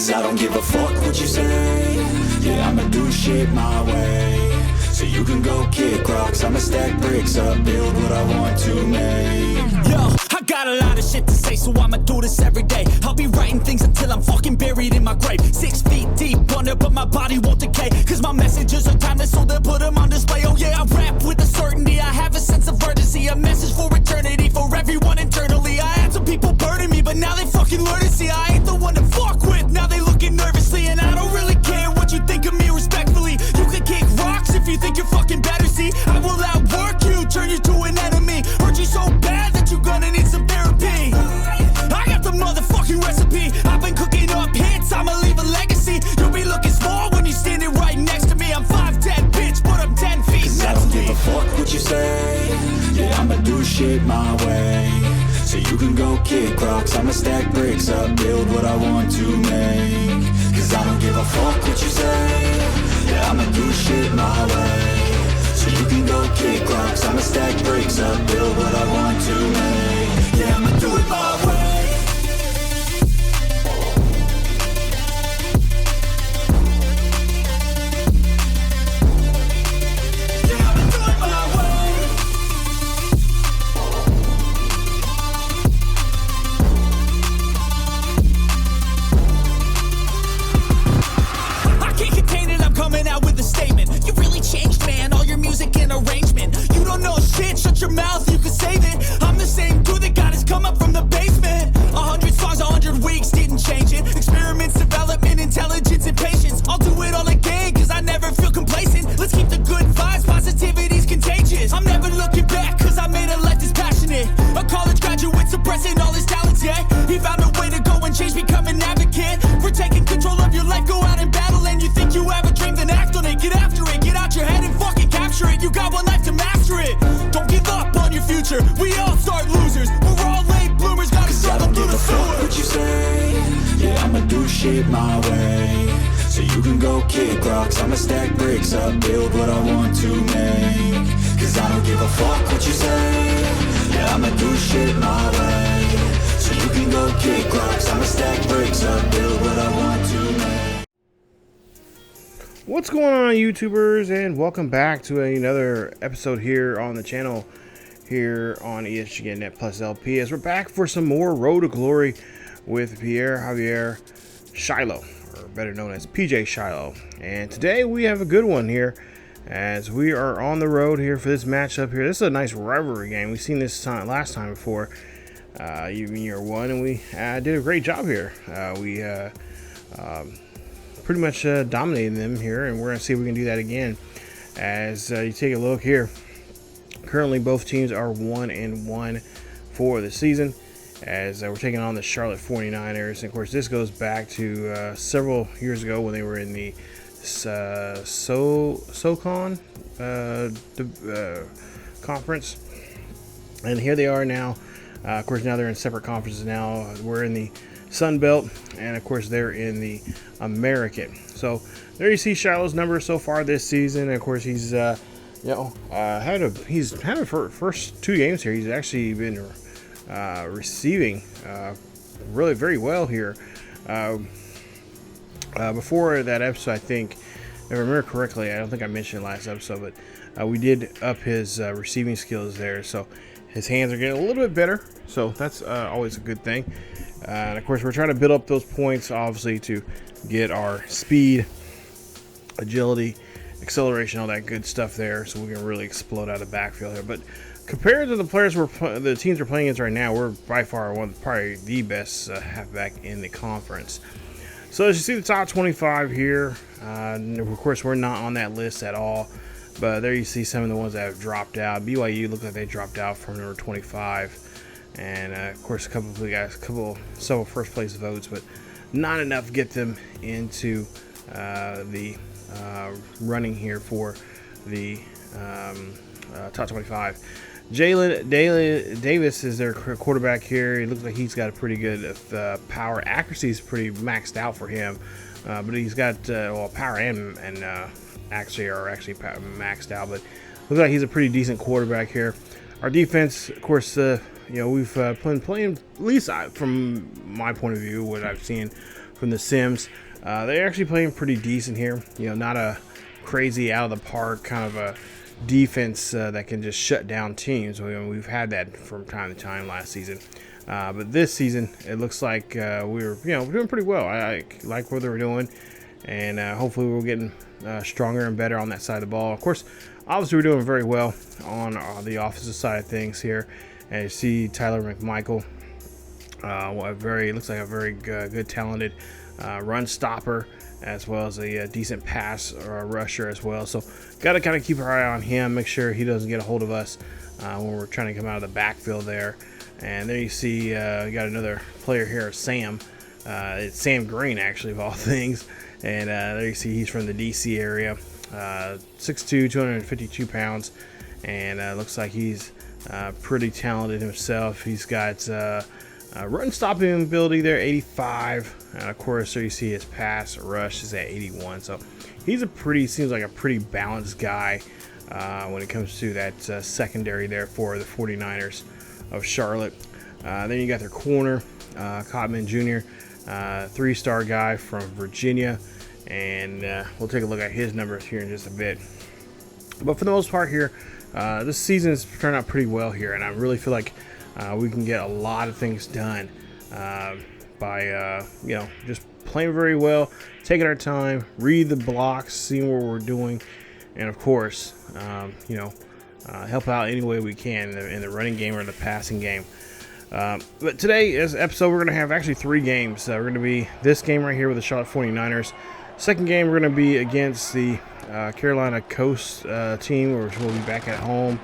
Cause I don't give a fuck what you say. Yeah, I'ma do shit my way. So you can go kick rocks, I'ma stack bricks up, build what I want to make. Yo, I got a lot of shit to say, so I'ma do this every day. I'll be writing things until I'm fucking buried in my grave. 6 feet deep under, but my body won't decay. Cause my messages are timeless, so they'll put them on display. Oh yeah, I rap with a certainty, I have a sense of urgency. A message for eternity, for everyone internally. I had some people burning me, but now they fucking learn to see I ain't the one to fuck with, now they looking nervously. And I don't really care what you think of me respectfully. You can kick rocks if you think you're fucking better, see. I will outwork you, turn you to an enemy. Hurt you so bad that you're gonna need some therapy. I got the motherfucking recipe. I've been cooking up hits, I'ma leave a legacy. You'll be looking small when you're standing right next to me. I'm 5'10", bitch, but I'm 10 feet. Cause I don't give a fuck what you say. Yeah, I'ma do shit my way. So you can go kick rocks, I'ma stack bricks up, build what I want to make. Cause I don't give a fuck what you say. Yeah, I'ma do shit my way. So you can go kick rocks, I'ma stack bricks up, build what I want to make. Yeah, I'ma do it my way. Shut your mouth, you can save it. I'm the same dude that got his come up from the basement. 100 songs, 100 weeks, didn't change it. Experiments, development, intelligence, and patience. I'll do it all again, cause I never feel complacent. Let's keep the good vibes, positivity's contagious. I'm never looking back, cause I made a life that's passionate. A college graduate suppressing all his talents, yeah. He found a way to go and change, become an advocate. For taking control of your life, go out and battle. And you think you have a dream, then act on it. Get after it, get out your head and fucking capture it. You got one life to master it. Don't give up on your future, we all start losers. We're all late bloomers, gotta struggle through the sewer. What you say? Yeah, I'ma do shit my way. So you can go kick rocks, I'ma stack bricks up, build what I want to make. Cause I don't give a fuck what you say. Yeah, I'ma do shit my way. So you can go kick rocks, I'ma stack bricks up, build what I want to make. What's going on, YouTubers, and welcome back to another episode here on the channel here on ESGNet plus LP, as we're back for some more Road to Glory with Pierre-Javier Shilo, or better known as PJ Shilo. And today we have a good one here, as we are on the road here for this matchup here. This is a nice rivalry game. We've seen this last time before, even year one, and we did a great job here. We pretty much dominated them here, and we're going to see if we can do that again. As you take a look here, currently both teams are 1-1 for the season, as we're taking on the Charlotte 49ers. And of course, this goes back to several years ago when they were in the SoCon conference, and here they are now. Of course, now they're in separate conferences now. We're in the Sun Belt, and of course they're in the American. So there you see Shiloh's numbers so far this season. And of course, he's had first 2 games here. He's actually been receiving really very well here. Before that episode, I think, if I remember correctly, I don't think I mentioned last episode, but we did up his receiving skills there. So his hands are getting a little bit better. So that's always a good thing. And of course, we're trying to build up those points, obviously, to get our speed, agility, acceleration, all that good stuff there, so we can really explode out of the backfield here. But compared to the players the teams we're playing against right now, we're by far probably the best halfback in the conference. So as you see, the top 25 here, of course, we're not on that list at all. But there you see some of the ones that have dropped out. BYU looked like they dropped out from number 25. And of course, a couple of guys, several first place votes, but not enough to get them into the running here for the top 25. Jalen Davis is their quarterback here. He looks like he's got a pretty good power. Accuracy is pretty maxed out for him, but he's got power and actually maxed out. But looks like he's a pretty decent quarterback here. Our defense, of course, we've been playing, at least from my point of view, what I've seen from the Sims. They're actually playing pretty decent here. You know, not a crazy out of the park kind of a defense that can just shut down teams. We've had that from time to time last season. But this season, it looks like we're doing pretty well. I like what they were doing, and hopefully we're getting stronger and better on that side of the ball. Of course, obviously we're doing very well on the offensive side of things here. And you see Tyler McMichael, looks like a very good, talented run stopper, as well as a decent pass rusher as well. So got to kind of keep our eye on him, make sure he doesn't get a hold of us when we're trying to come out of the backfield there. And there you see, you got another player here, Sam. It's Sam Green, actually, of all things. And there you see he's from the DC area. 6'2", 252 pounds. And looks like he's pretty talented himself. He's got run stopping ability there, 85. And of course, there you see his pass rush is at 81. So he's seems like a pretty balanced guy when it comes to that secondary there for the 49ers of Charlotte. Then you got their corner, Cotman Jr., 3-star guy from Virginia, and we'll take a look at his numbers here in just a bit. But for the most part here, this season has turned out pretty well here, and I really feel like we can get a lot of things done by just playing very well, taking our time, read the blocks, seeing what we're doing, and of course, help out any way we can in the running game or the passing game. But today, as an episode, we're going to have actually 3 games. We're going to be this game right here with the Charlotte 49ers. Second game, we're going to be against the Carolina Coast team, which will be back at home.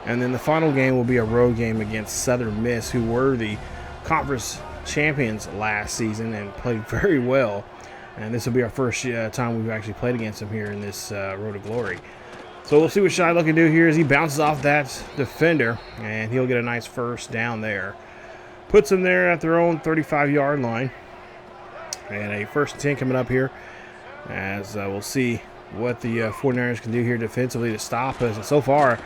And then the final game will be a road game against Southern Miss, who were the conference champions last season and played very well. And this will be our first time we've actually played against them here in this Road to Glory. So we'll see what Shilo can do here as he bounces off that defender, and he'll get a nice first down there. Puts them there at their own 35-yard line. And a 1st and 10 coming up here, as we'll see what the 49ers can do here defensively to stop us. And so far,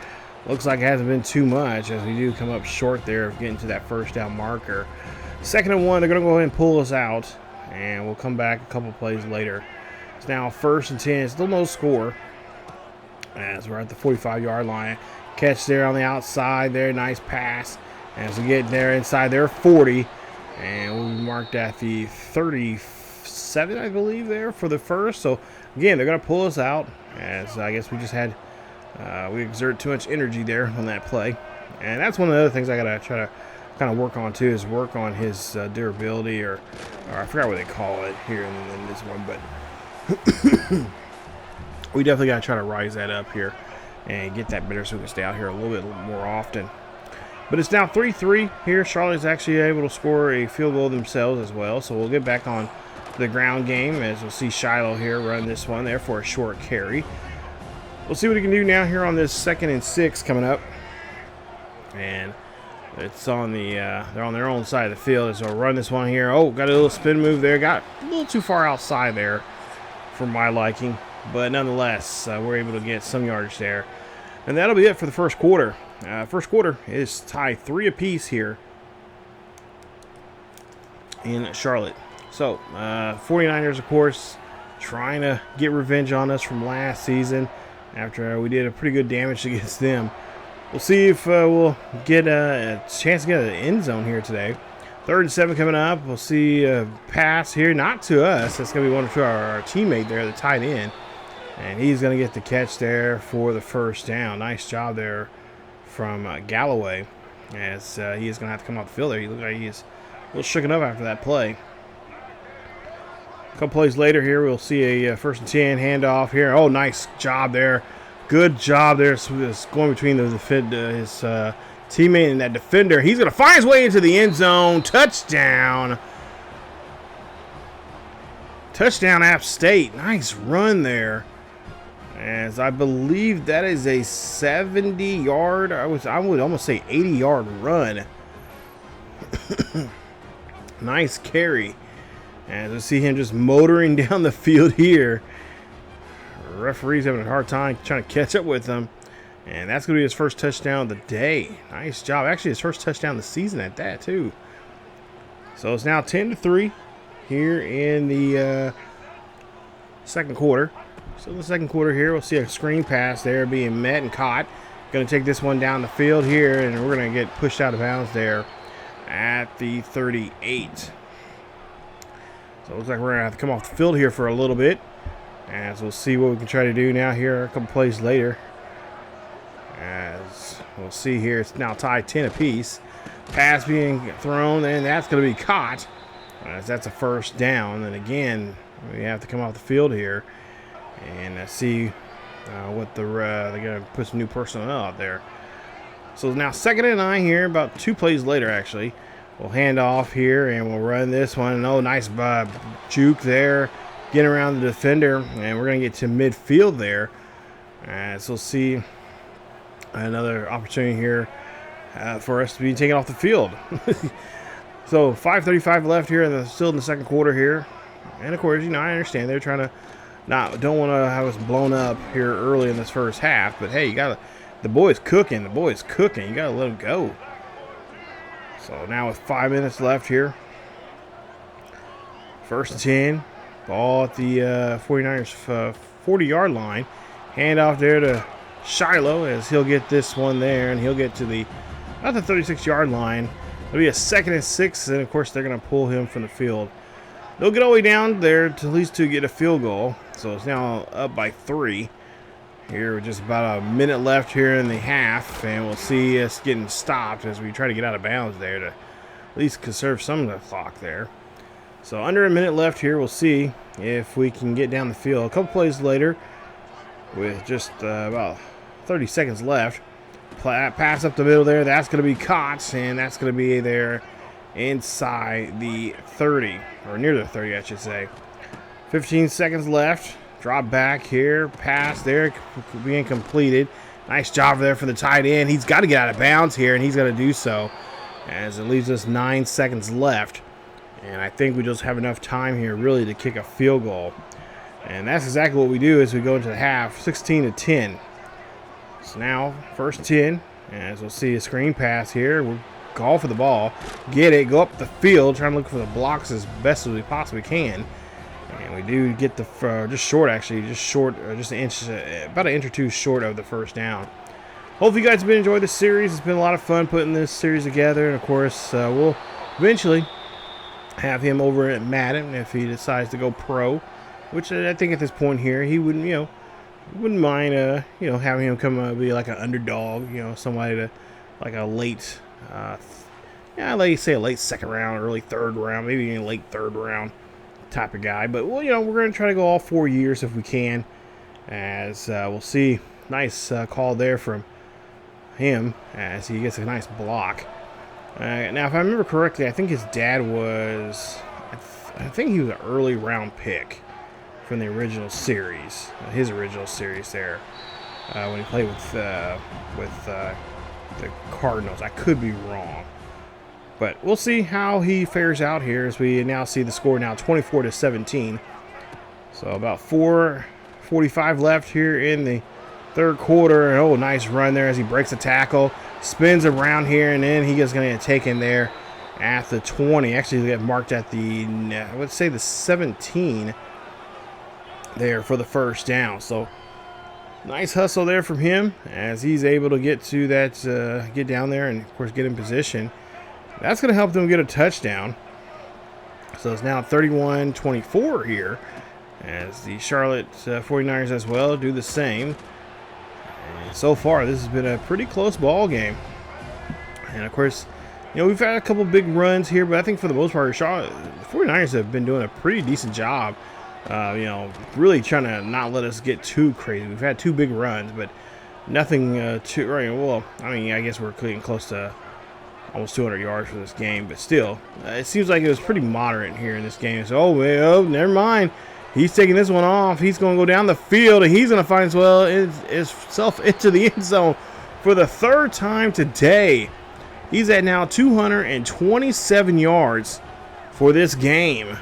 looks like it hasn't been too much, as we do come up short there of getting to that first down marker. 2nd and 1, they're going to go ahead and pull us out, and we'll come back a couple plays later. It's now 1st and 10, still no score, as we're at the 45-yard line. Catch there on the outside there, nice pass as we get there inside their 40, and we'll be marked at the 37, I believe, there for the first. So again, they're going to pull us out, as I guess we just had we exert too much energy there on that play. And that's one of the other things I got to try to kind of work on too, is work on his durability, or I forgot what they call it here in this one, but we definitely got to try to rise that up here and get that better so we can stay out here a little bit more often. But it's now 3-3 here. Charlotte's actually able to score a field goal themselves as well. So we'll get back on the ground game, as we'll see Shilo here run this one there for a short carry. We'll see what he can do now here on this 2nd and 6 coming up. And it's on the they're on their own side of the field, so we'll run this one here. Oh, got a little spin move there. Got a little too far outside there for my liking. But nonetheless, we're able to get some yardage there. And that'll be it for the first quarter. First quarter is tied 3 apiece here in Charlotte. So, 49ers, of course, trying to get revenge on us from last season after we did a pretty good damage against them. We'll see if we'll get a chance to get an end zone here today. 3rd and 7 coming up. We'll see a pass here, not to us. That's going to be one to our teammate there, the tight end. And he's going to get the catch there for the first down. Nice job there from Galloway, as he is going to have to come off the field there. He looks like he's a little shooken up after that play. A couple plays later here, we'll see a 1st and 10 handoff here. Oh, nice job there. Good job there. So it's going between his teammate and that defender. He's going to find his way into the end zone. Touchdown. Touchdown, App State. Nice run there. As I believe that is a 70-yard, I would almost say 80-yard run. Nice carry. As I see him just motoring down the field here. Referee's having a hard time trying to catch up with him. And that's going to be his first touchdown of the day. Nice job. Actually, his first touchdown of the season at that, too. So it's now 10-3. here in the second quarter. So in the second quarter here, we'll see a screen pass there being met and caught. Going to take this one down the field here, and we're going to get pushed out of bounds there at the 38. So it looks like we're going to have to come off the field here for a little bit, as we'll see what we can try to do now here a couple plays later. As we'll see here, it's now tied 10 apiece. Pass being thrown, and that's going to be caught, as that's a first down. And again, we have to come off the field here and see what they're going to put some new personnel out there. So now 2nd and 9 here, about 2 plays later actually. We'll hand off here and we'll run this one. Oh, nice juke there, getting around the defender, and we're going to get to midfield there. So we'll see another opportunity here for us to be taken off the field. So 5:35 left here, still in the second quarter here. And of course, I understand they're trying to don't want to have us blown up here early in this first half, but hey, the boy's cooking. The boy's cooking. You gotta let him go. So now with 5 minutes left here, 1st and 10, ball at the 49ers 40-yard line. Hand off there to Shilo, as he'll get this one there, and he'll get to the 36-yard line. It'll be a 2nd and 6, and of course they're gonna pull him from the field. They'll get all the way down there to at least to get a field goal. So it's now up by 3. Here with just about a minute left here in the half, and we'll see us getting stopped as we try to get out of bounds there to at least conserve some of the clock there. So under a minute left here, we'll see if we can get down the field. A couple plays later, with just about 30 seconds left, pass up the middle there, that's going to be caught, and that's going to be there inside the 30, or near the 30 I should say. 15 seconds left, drop back here, pass there being completed. Nice job there for the tight end. He's got to get out of bounds here, and he's going to do so, as it leaves us 9 seconds left. And I think we just have enough time here really to kick a field goal. And that's exactly what we do as we go into the half, 16-10. So now, 1st 10, as we'll see a screen pass here. We'll call for the ball, get it, go up the field, trying to look for the blocks as best as we possibly can. And we do get the just short, actually, just an inch, about an inch or two short of the first down. Hopefully you guys have been enjoying this series. It's been a lot of fun putting this series together, and of course we'll eventually have him over at Madden if he decides to go pro, which I think at this point here he wouldn't, wouldn't mind, having him come be like an underdog, somebody to like a late, like you say a late 2nd round, early 3rd round, maybe even late 3rd round type of guy. But we're going to try to go all 4 years if we can, as we'll see. Nice call there from him as he gets a nice block. Now, if I remember correctly, I think his dad was, I think he was an early round pick from the original series, his original series there, when he played with the Cardinals. I could be wrong, but we'll see how he fares out here as we now see the score now 24-17. So about 4:45 left here in the 3rd quarter. And, oh, nice run there as he breaks a tackle, spins around here, and then he is going to get taken there at the 20. Actually, they get marked at the, I would say the 17 there for the first down. So nice hustle there from him as he's able to get to that, get down there and, of course, get in position. That's going to help them get a touchdown. So it's now 31-24 here as the Charlotte 49ers as well do the same. And so far, this has been a pretty close ball game. And, of course, we've had a couple big runs here, but I think for the most part, the 49ers have been doing a pretty decent job. Really trying to not let us get too crazy. We've had 2 big runs, but nothing too, right? Well, I guess we're getting close to almost 200 yards for this game, but still, it seems like it was pretty moderate here in this game. So, never mind. He's taking this one off. He's going to go down the field, and he's going to find himself into the end zone for the 3rd time today. He's at now 227 yards for this game.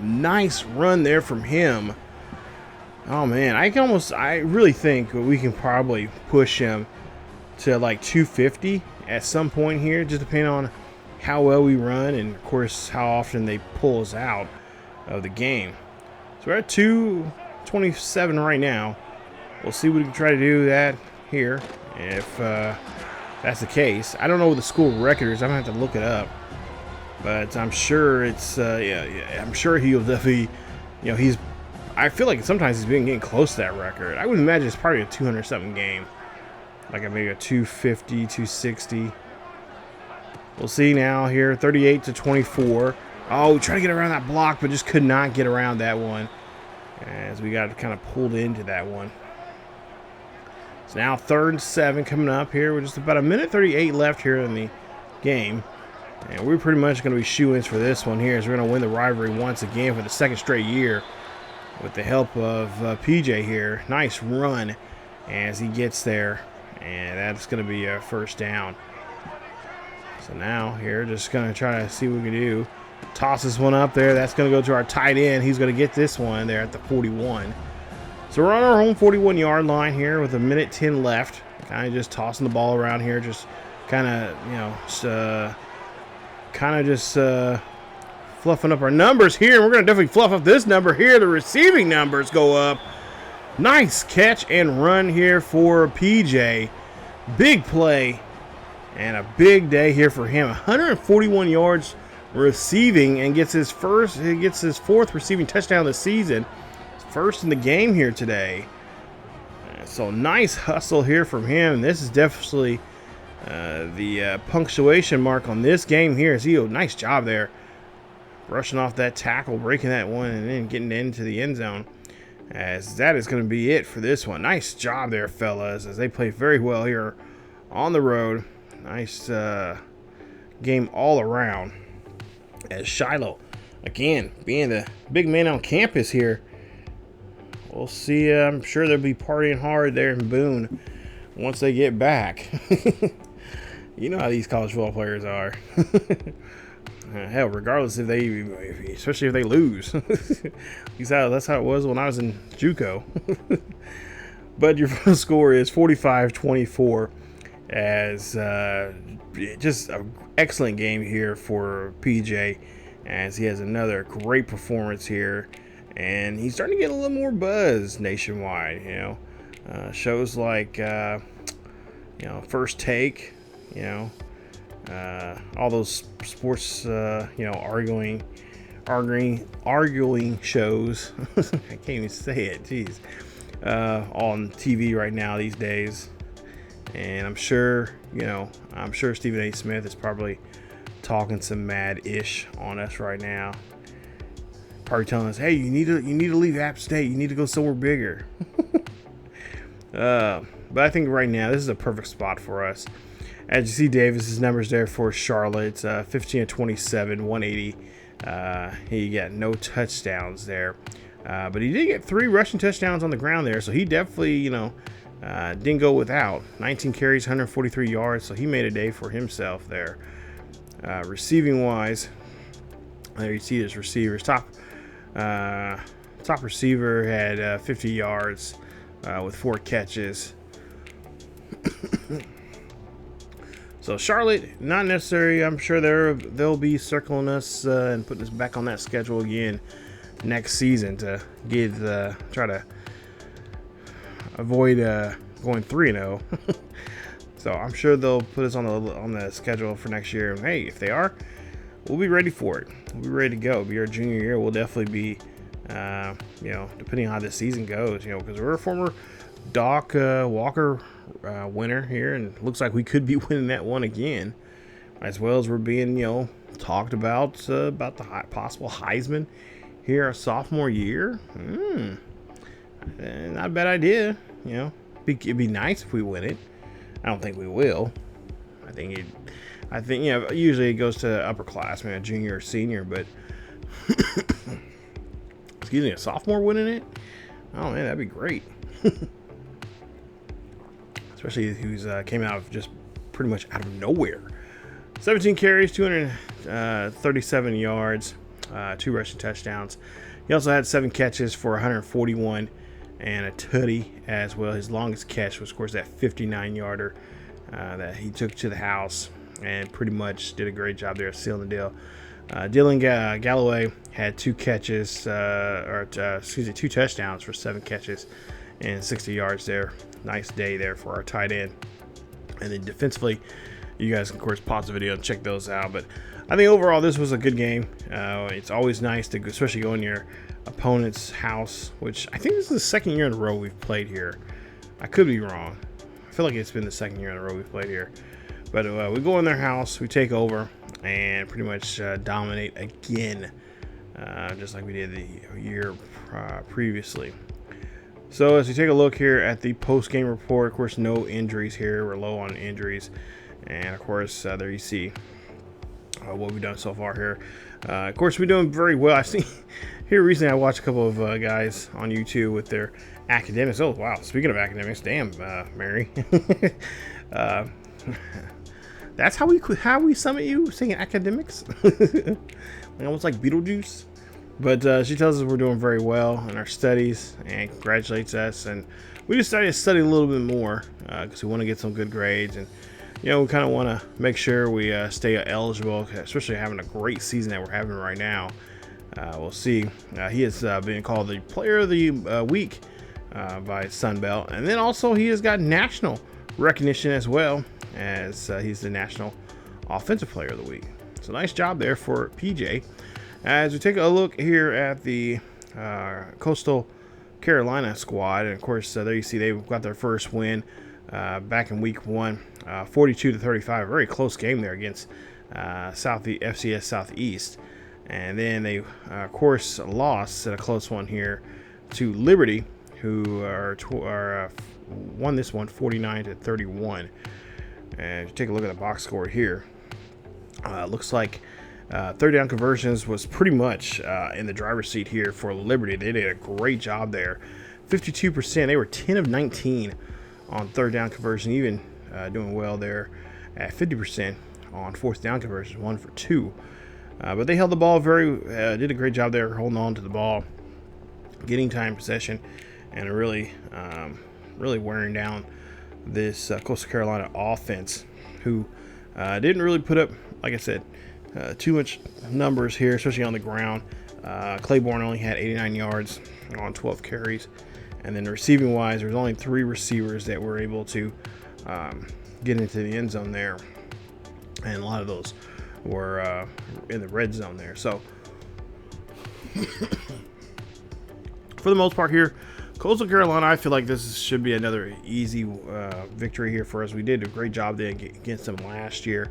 Nice run there from him. Oh, man. I really think we can probably push him to like 250 at some point here, just depending on how well we run and, of course, how often they pull us out. of the game. So we're at 2:27 right now. We'll see what we can try to do that here. If that's the case, I don't know what the school record is. I'm gonna have to look it up, but I'm sure it's yeah. I'm sure he'll definitely, he's. I feel like sometimes he's been getting close to that record. I would imagine it's probably a 200-something game, like maybe a 250, 260. We'll see now here, 38-24. Oh, trying to get around that block, but just could not get around that one, as we got kind of pulled into that one. It's now 3rd and 7 coming up here. We're just about a minute 38 left here in the game. And we're pretty much going to be shoo-ins for this one here, as we're going to win the rivalry once again for the 2nd straight year with the help of PJ here. Nice run as he gets there, and that's going to be a 1st down. So now here, just going to try to see what we can do. Toss this one up there. That's going to go to our tight end. He's going to get this one there at the 41. So we're on our home 41-yard line here with a minute 10 left. Kind of just tossing the ball around here, just kind of, fluffing up our numbers here. We're going to definitely fluff up this number here. The receiving numbers go up. Nice catch and run here for PJ. Big play and a big day here for him. 141 yards receiving, and gets his 4th receiving touchdown of the season. First in the game here today. So nice hustle here from him. This is definitely the punctuation mark on this game here. Nice job there, brushing off that tackle, breaking that one, and then getting into the end zone. As that is going to be it for this one. Nice job there, fellas, as they play very well here on the road. Nice game all around. As Shilo, again, being the big man on campus here. We'll see. I'm sure they'll be partying hard there in Boone once they get back. You know how these college football players are. Hell, regardless especially if they lose. That's how it was when I was in JUCO. But your final score is 45-24. As just an excellent game here for PJ, as he has another great performance here. And he's starting to get a little more buzz nationwide, shows like, First Take, all those sports, arguing shows. I can't even say it, jeez. On TV right now these days. And I'm sure Stephen A. Smith is probably talking some mad-ish on us right now. Probably telling us, hey, you need to leave App State. You need to go somewhere bigger. But I think right now this is a perfect spot for us. As you see, Davis's numbers there for Charlotte, 15-27, 180. He got no touchdowns there, but he did get 3 rushing touchdowns on the ground there. So he definitely, didn't go without. 19 carries, 143 yards. So he made a day for himself there. Receiving wise, there you see his receivers. Top receiver had 50 yards with 4 catches. So Charlotte, not necessary. I'm sure they'll be circling us and putting us back on that schedule again next season to try to avoid going 3-0. So I'm sure they'll put us on the schedule for next year. And hey, if they are, we'll be ready for it. We'll be ready to go. It'll be our junior year. We'll definitely be, depending on how this season goes, because we're a former Doc Walker winner here, and it looks like we could be winning that one again, as well as we're being, talked about the possible Heisman here our sophomore year. Not a bad idea. It'd be nice if we win it. I don't think we will. I think usually it goes to upperclassmen, a junior or senior, but excuse me, a sophomore winning it? Oh man, that'd be great. Especially who's came out of just pretty much out of nowhere. 17 carries, 237 yards, 2 rushing touchdowns. He also had 7 catches for 141 and a tutty as well. His longest catch was, of course, that 59-yarder that he took to the house and pretty much did a great job there of sealing the deal. Dylan Galloway had 2 catches, excuse me, 2 touchdowns for 7 catches and 60 yards there. Nice day there for our tight end. And then defensively, you guys can, of course, pause the video and check those out. But I think overall this was a good game. It's always nice to, especially go in your opponent's house, which I think this is the 2nd year in a row we've played here. I could be wrong. I feel like it's been the 2nd year in a row we've played here. But we go in their house, we take over, and pretty much dominate again, just like we did the year previously. So as we take a look here at the post-game report, of course, no injuries here. We're low on injuries. And, of course, there you see what we've done so far here. Of course, we're doing very well. I see here recently I watched a couple of guys on YouTube with their academics. Oh, wow. Speaking of academics, damn, Mary. That's how we summit you, saying academics? Almost like Beetlejuice. But she tells us we're doing very well in our studies and congratulates us. And we decided to study a little bit more because we want to get some good grades. And, you know, we kind of want to make sure we stay eligible, especially having a great season that we're having right now. We'll see. He has been called the Player of the Week by Sunbelt. And then also he has got national recognition as well, as he's the National Offensive Player of the Week. So nice job there for PJ. As we take a look here at the Coastal Carolina squad, and of course there you see they've got their first win back in week 1, 42-35, a very close game there against FCS Southeast. And then they of course lost at a close one here to Liberty, who won this one 49-31. And if you take a look at the box score here, looks like 3rd down conversions was pretty much in the driver's seat here for Liberty. They did a great job there. 52%. They were 10 of 19 on 3rd down conversion, even doing well there at 50% on 4th down conversions, 1 for 2. But they held the ball did a great job there holding on to the ball, getting time possession, and really wearing down this Coastal Carolina offense, who didn't really put up, like I said, too much numbers here, especially on the ground. Claiborne only had 89 yards on 12 carries. And then receiving wise, there's only 3 receivers that were able to get into the end zone there. And a lot of those were in the red zone there. So for the most part here, Coastal Carolina, I feel like this should be another easy victory here for us. We did a great job there against them last year,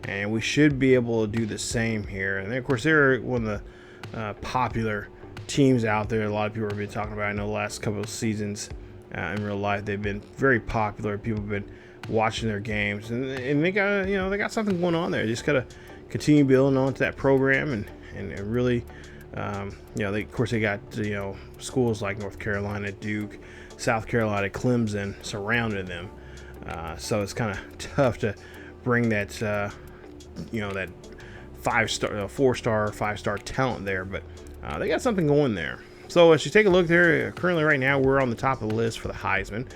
and we should be able to do the same here. And then, of course, they're one of the popular teams out there. A lot of people have been talking about. I know the last couple of seasons in real life, they've been very popular. People have been watching their games, and they got they got something going on there. Just gotta continue building on to that program and really. Of course, they got schools like North Carolina, Duke, South Carolina, Clemson surrounding them. So it's kind of tough to bring that that 4-star, 5-star talent there, but they got something going there. So as you take a look there, currently right now we're on the top of the list for the Heisman,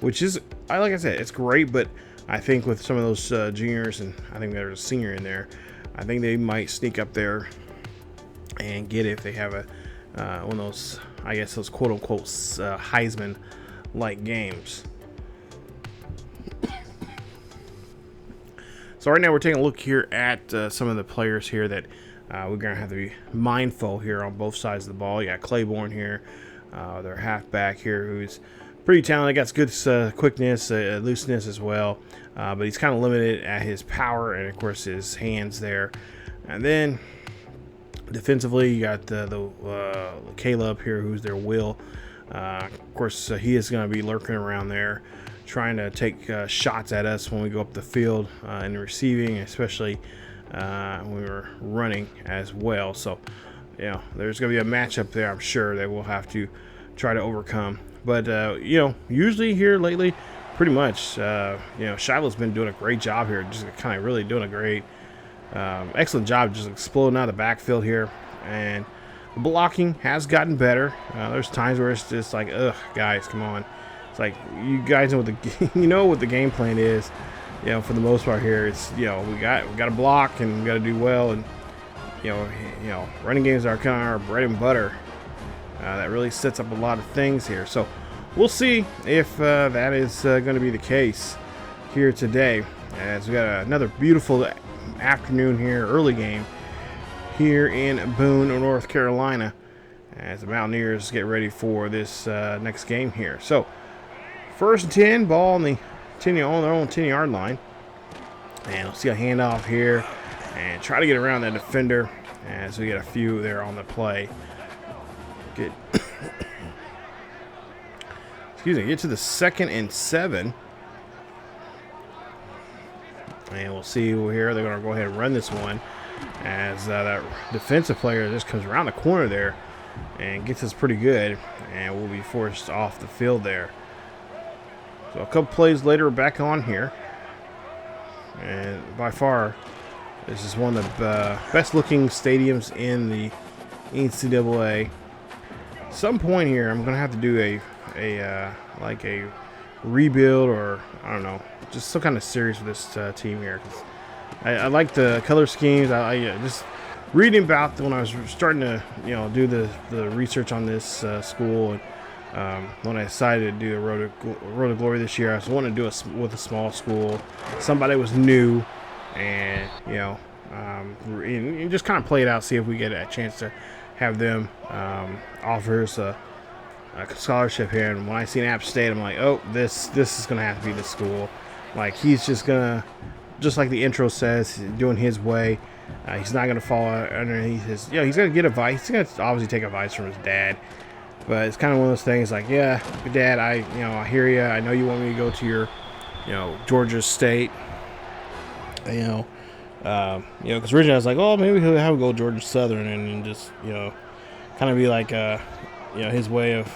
which is, like I said, it's great. But I think with some of those juniors, and I think there's a senior in there, I think they might sneak up there and get it if they have one of those, I guess, those quote-unquote Heisman-like games. So right now we're taking a look here at some of the players here that we're going to have to be mindful here on both sides of the ball. You got Claiborne here, their halfback here, who's pretty talented, got good quickness, looseness as well, but he's kind of limited at his power and, of course, his hands there. And then defensively, you got the Caleb here, who's their Will. Of course, he is going to be lurking around there, trying to take shots at us when we go up the field in receiving, especially when we're running as well. So, there's going to be a matchup there, I'm sure, that we'll have to try to overcome. But, usually here lately, pretty much, Shiloh's been doing a great job here, just kind of really doing a great excellent job just exploding out of the backfield here, and the blocking has gotten better. There's times where it's just like, ugh, guys, come on. It's like, you guys know what what the game plan is. For the most part here, it's we got to block and we got to do well, and running games are kind of our bread and butter. That really sets up a lot of things here. So we'll see if that is going to be the case here today, as we got another beautiful afternoon here, early game here in Boone, North Carolina, as the Mountaineers get ready for this next game here. So 1st and 10, ball on the 10 on their own 10-yard line, and we'll see a handoff here and try to get around that defender as we get a few there on the play. Get get to the 2nd and 7. And we'll see here. They're going to go ahead and run this one as that defensive player just comes around the corner there and gets us pretty good. And we'll be forced off the field there. So a couple plays later, we're back on here. And by far, this is one of the best-looking stadiums in the NCAA. Some point here, I'm going to have to do a rebuild, or I don't know, just some kind of series for this team here. 'Cause I like the color schemes. I just reading about when I was starting to do the research on this school, and when I decided to do the Road to Glory this year, I was wanting to do it with a small school, somebody was new, and and just kind of play it out, see if we get a chance to have them offer us a scholarship here. And when I seen App State, I'm like, oh, this is gonna have to be the school. Like, he's just gonna, just like the intro says, doing his way. He's not gonna fall underneath his. He's gonna get advice. He's gonna obviously take advice from his dad. But it's kind of one of those things like, yeah, Dad, I hear you. I know you want me to go to your, Georgia State. Because originally I was like, oh, maybe he'll have him go Georgia Southern and just, kind of be like, his way of,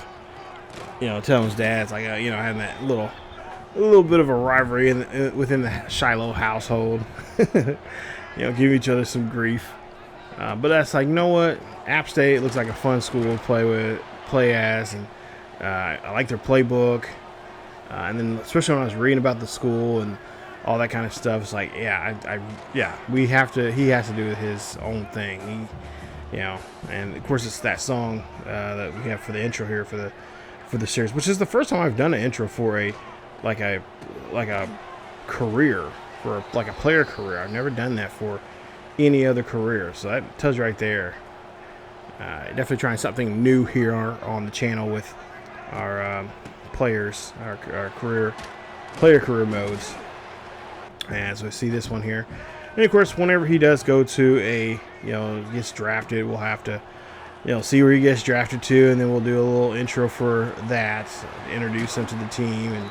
telling his dad, it's like, having that little bit of a rivalry within the Shilo household. Give each other some grief. But that's like, you know what? App State looks like a fun school to play as, and I like their playbook. And then especially when I was reading about the school and all that kind of stuff, it's like, he has to do his own thing. And of course it's that song that we have for the intro here for the series, which is the first time I've done an intro for a career, for a player career. I've never done that for any other career, so that tells you right there. Definitely trying something new here on the channel with our players, our player career modes. As we see this one here, and of course, whenever he does go to gets drafted, we'll have to see where he gets drafted to, and then we'll do a little intro for that, introduce him to the team and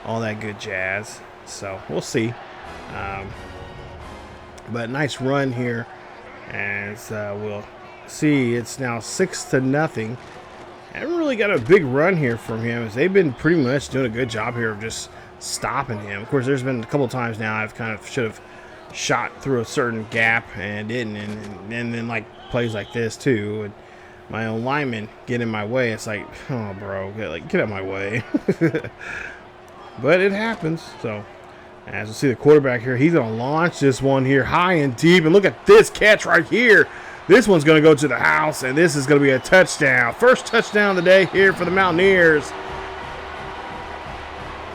all that good jazz. So we'll see. But nice run here, as we'll see. It's now 6-0. I haven't really got a big run here from him, as they've been pretty much doing a good job here of just stopping him. Of course, there's been a couple of times now I've kind of should have shot through a certain gap and didn't, and then like plays like this too, and my own lineman get in my way. It's like, oh bro, get out of my way. But it happens. So as we see the quarterback here, he's gonna launch this one here high and deep, and look at this catch right here. This one's gonna go to the house, and this is gonna be a touchdown. First touchdown of the day here for the Mountaineers.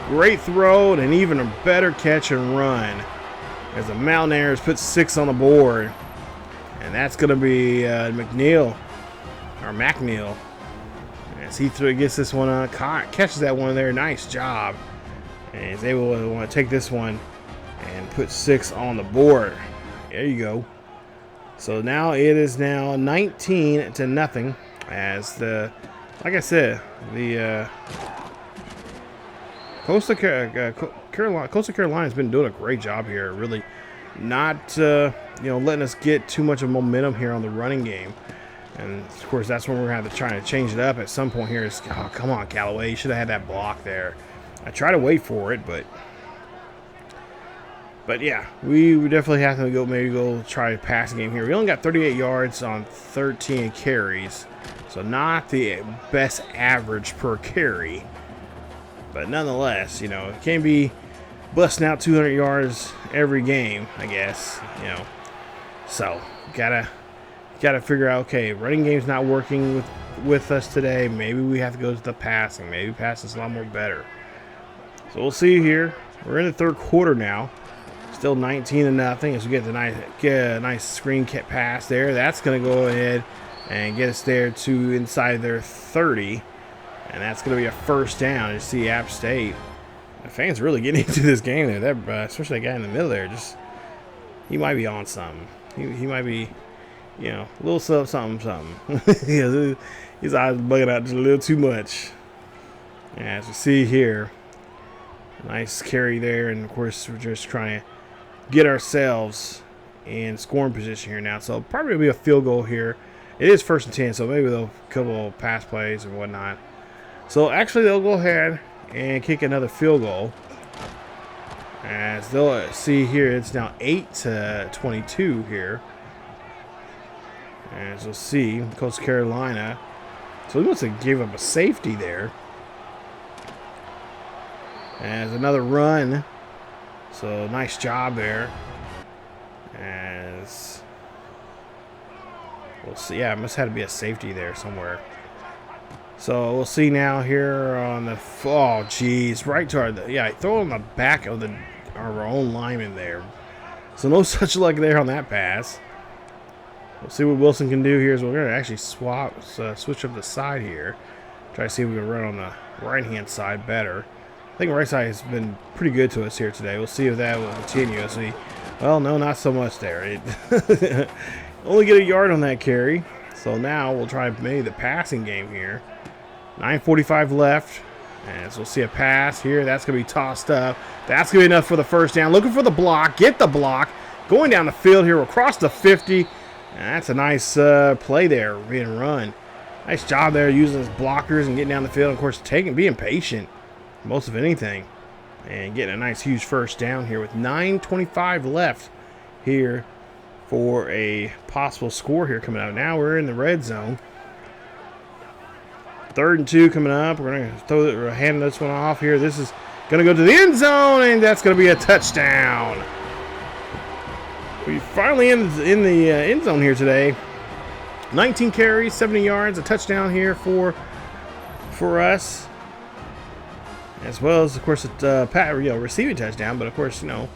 Great throw, and even a better catch and run, as the Mountaineers put 6 on the board. And that's going to be McNeil, as he gets this one, catches that one there. Nice job. And he's able to want to take this one and put 6 on the board. There you go. So now it is now 19-0, as like I said, the Coastal Carolina has been doing a great job here, really not letting us get too much of momentum here on the running game. And of course, that's when we're going to have to try to change it up at some point here. Oh, come on, Callaway, you should have had that block there. I try to wait for it, but yeah, we definitely have to go try a passing game here. We only got 38 yards on 13 carries, so not the best average per carry. But nonetheless, it can't be busting out 200 yards every game, I guess, So, gotta figure out, okay, running game's not working with us today. Maybe we have to go to the passing. Maybe passing's a lot more better. So we'll see here. We're in the third quarter now. Still 19-0 as we get a nice screen pass there. That's going to go ahead and get us there to inside their 30. And that's going to be a first down. You see App State. The fans really getting into this game there. That, especially that guy in the middle there. Just, he might be on something. He might be, you know, a little something. His eyes bugging out just a little too much. As we see here. Nice carry there. And, of course, we're just trying to get ourselves in scoring position here now. So probably will be a field goal here. It is 1st and 10, so maybe they'll couple pass plays and whatnot. So actually they'll go ahead and kick another field goal. As they'll see here, it's now 8-22 here. As we'll see, Coastal Carolina. So he must have gave up a safety there. As another run. So nice job there. As we'll see, yeah, it must have to be a safety there somewhere. So we'll see now here on the geez, right to our throw it on the back of our own lineman there. So no such luck there on that pass. We'll see what Wilson can do here. Is we're gonna actually switch up the side here. Try to see if we can run on the right hand side better. I think right side has been pretty good to us here today. We'll see if that will continue. Well, no, not so much there. Only get a yard on that carry. So now we'll try maybe the passing game here. 9:45 left. And so we'll see a pass here. That's going to be tossed up. That's going to be enough for the first down. Looking for the block. Get the block. Going down the field here. We'll cross the 50. And that's a nice play there being run. Nice job there using his blockers and getting down the field. Of course, being patient. Most of anything, and getting a nice huge first down here with 9:25 left here for a possible score here coming out. Now we're in the red zone. 3rd and 2 coming up. We're going to hand this one off here. This is going to go to the end zone, and that's going to be a touchdown. We finally in the end zone here today. 19 carries, 70 yards, a touchdown here for us. As well as, of course, a receiving touchdown. But, of course, you know,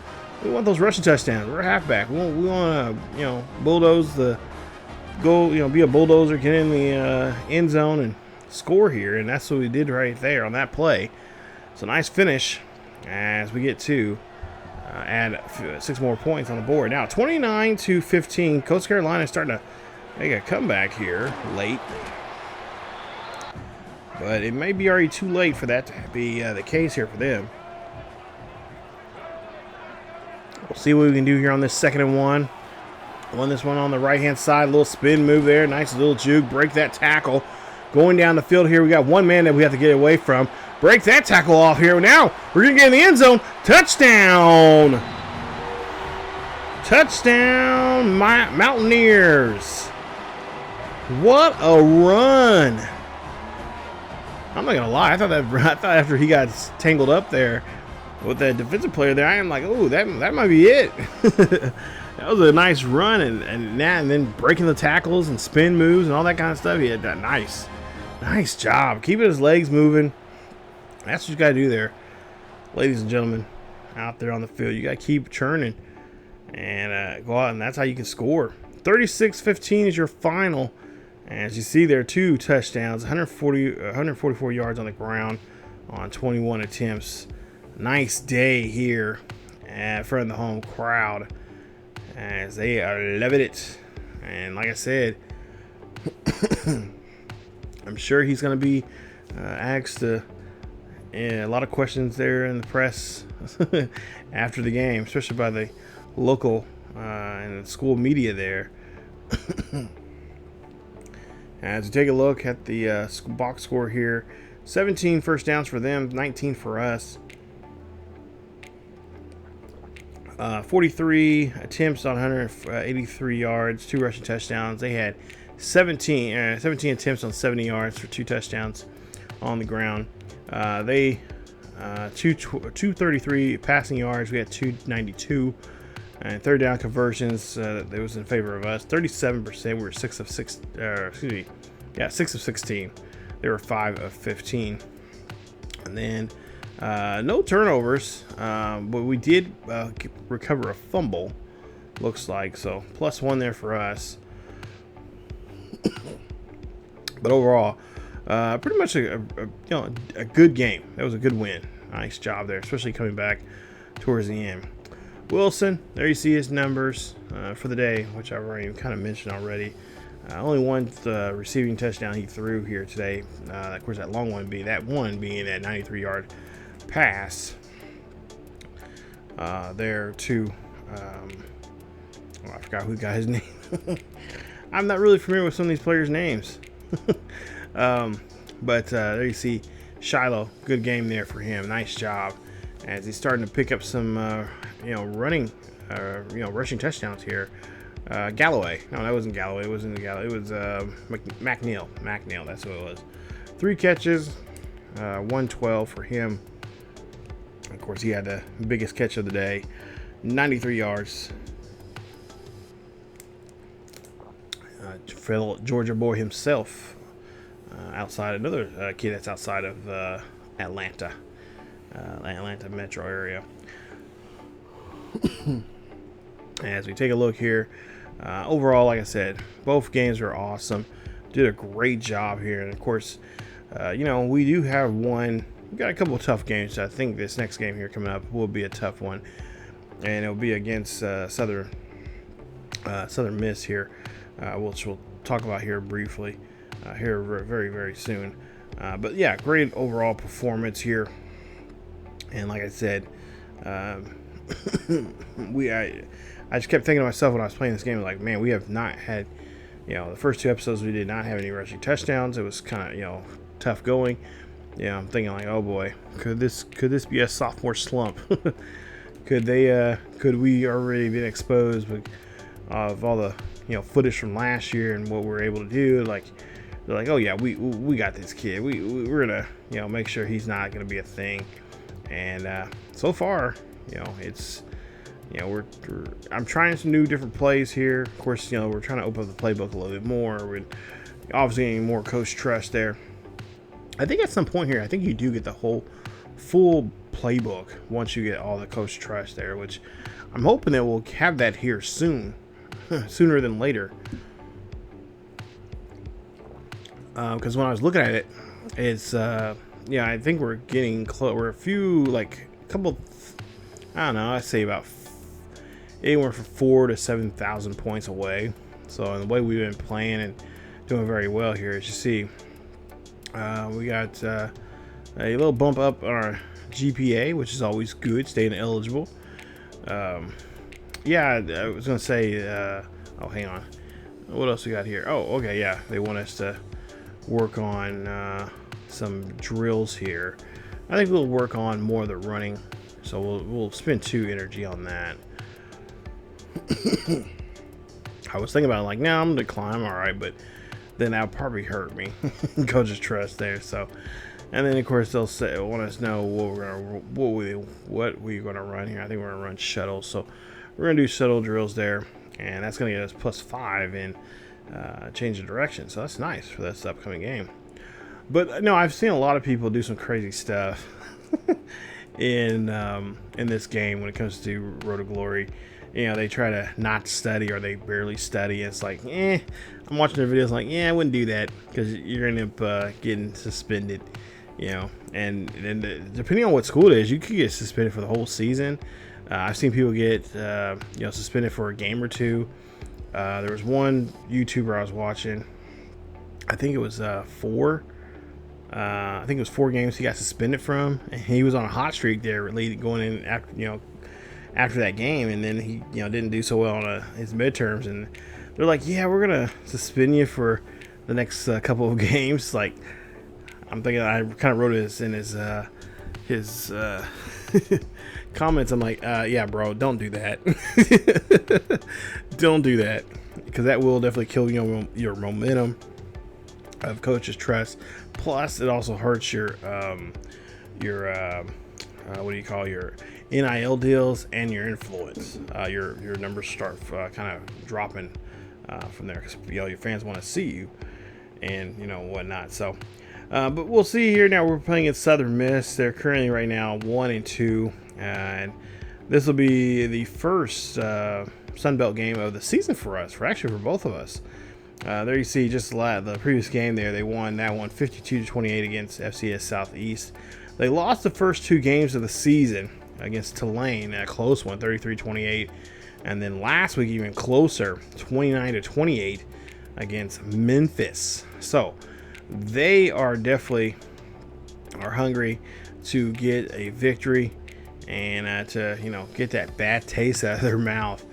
we want those rushing touchdowns. We're a halfback. We want to, you know, bulldoze the goal, you know, be a bulldozer, get in the end zone and score here. And that's what we did right there on that play. So, nice finish as we get to add 6 more points on the board. Now, 29-15. Coastal Carolina is starting to make a comeback here late. But it may be already too late for that to be the case here for them. We'll see what we can do here on this 2nd and 1. Won this one on the right-hand side. A little spin move there. Nice little juke. Break that tackle. Going down the field here. We got one man that we have to get away from. Break that tackle off here. Now we're going to get in the end zone. Touchdown. Touchdown, Mountaineers. What a run. I'm not gonna lie. I thought after he got tangled up there with that defensive player there, I am like, oh, that might be it. That was a nice run, and then breaking the tackles and spin moves and all that kind of stuff. He had that nice job keeping his legs moving. That's what you gotta do there, ladies and gentlemen, out there on the field. You gotta keep churning and go out, and that's how you can score. 36-15 is your final. As you see there, 2 touchdowns, 144 yards on the ground on 21 attempts. Nice day here in front of the home crowd as they are loving it. And like I said, I'm sure he's going to be asked a lot of questions there in the press after the game, especially by the local and school media there. As we take a look at the box score here, 17 first downs for them, 19 for us. 43 attempts on 183 yards, 2 rushing touchdowns. They had 17 attempts on 70 yards for 2 touchdowns on the ground. They 233 passing yards. We had 292 And third down conversions, it was in favor of us. 37%. We were 6 of 16. They were 5 of 15. And then no turnovers, but we did recover a fumble, looks like. So +1 there for us. But overall, pretty much a good game. That was a good win. Nice job there, especially coming back towards the end. Wilson, there you see his numbers for the day, which I've already kind of mentioned already. Only one receiving touchdown he threw here today. Of course, that long one being that 93-yard pass there to I forgot who got his name. I'm not really familiar with some of these players' names. But there you see Shilo. Good game there for him. Nice job as he's starting to pick up some rushing touchdowns here. Galloway. No, that wasn't Galloway. It wasn't Galloway. It was McNeil. McNeil, that's what it was. 3 catches, 112 for him. Of course, he had the biggest catch of the day, 93 yards. Fellow Georgia boy himself, outside another kid that's outside of Atlanta metro area. As we take a look here, overall, like I said, both games were awesome. Did a great job here, and of course, we do have one. We got a couple of tough games. I think this next game here coming up will be a tough one, and it'll be against Southern Miss here, which we'll talk about here briefly here very, very soon. But yeah, great overall performance here, and like I said, I just kept thinking to myself when I was playing this game, like, man, we have not had, the first 2 episodes we did not have any rushing touchdowns. It was kind of, tough going. I'm thinking like, oh boy, could this be a sophomore slump? Could we already been exposed of all the, footage from last year and what we're able to do? Like, they're like, oh yeah, we got this kid. We're gonna, make sure he's not gonna be a thing. And so far, it's, I'm trying some new different plays here. Of course, we're trying to open up the playbook a little bit more. We're obviously getting more coach trust there. I think at some point here, I think you do get the whole full playbook once you get all the coach trust there, which I'm hoping that we'll have that here soon, sooner than later. Because when I was looking at it, it's I think we're getting close. We're I don't know, I'd say about anywhere from 4,000 to 7,000 points away. So in the way we've been playing and doing very well here, as you see, we got a little bump up on our GPA, which is always good, staying eligible. I was gonna say, hang on, what else we got here? Oh, okay, yeah, they want us to work on some drills here. I think we'll work on more of the running, so we'll spend 2 energy on that. I was thinking about it, like, now I'm gonna climb, all right, but then that'll probably hurt me. Coach's trust there. So, and then of course they'll want us to know what we're gonna run here. I think we're gonna run shuttles. So we're gonna do shuttle drills there, and that's gonna get us +5 in change of direction. So that's nice for this upcoming game. But no, I've seen a lot of people do some crazy stuff in this game when it comes to Road to Glory. They try to not study, or they barely study. It's like, I'm watching their videos like, I wouldn't do that, because you're going to end up getting suspended, and depending on what school it is, you could get suspended for the whole season. I've seen people get, suspended for a game or 2. There was one YouTuber I was watching, I think it was 4. I think it was 4 games he got suspended from, and he was on a hot streak there, really going in after that game, and then he didn't do so well on his midterms, and they're like, we're gonna suspend you for the next couple of games. Like, I'm thinking, I kind of wrote this in his comments. I'm like, bro, don't do that. Don't do that, because that will definitely kill your momentum of coach's trust. Plus, it also hurts your NIL deals and your influence. Your numbers start kind of dropping from there, because your fans want to see you and whatnot. So, but we'll see here. Now we're playing at Southern Miss. They're currently right now 1-2, and this will be the first Sun Belt game of the season for us. For both of us. There you see just the previous game there. They won that one 52-28 against FCS Southeast. They lost the first 2 games of the season against Tulane, a close one, 33-28. And then last week, even closer, 29-28 against Memphis. So they are definitely hungry to get a victory and to get that bad taste out of their mouth.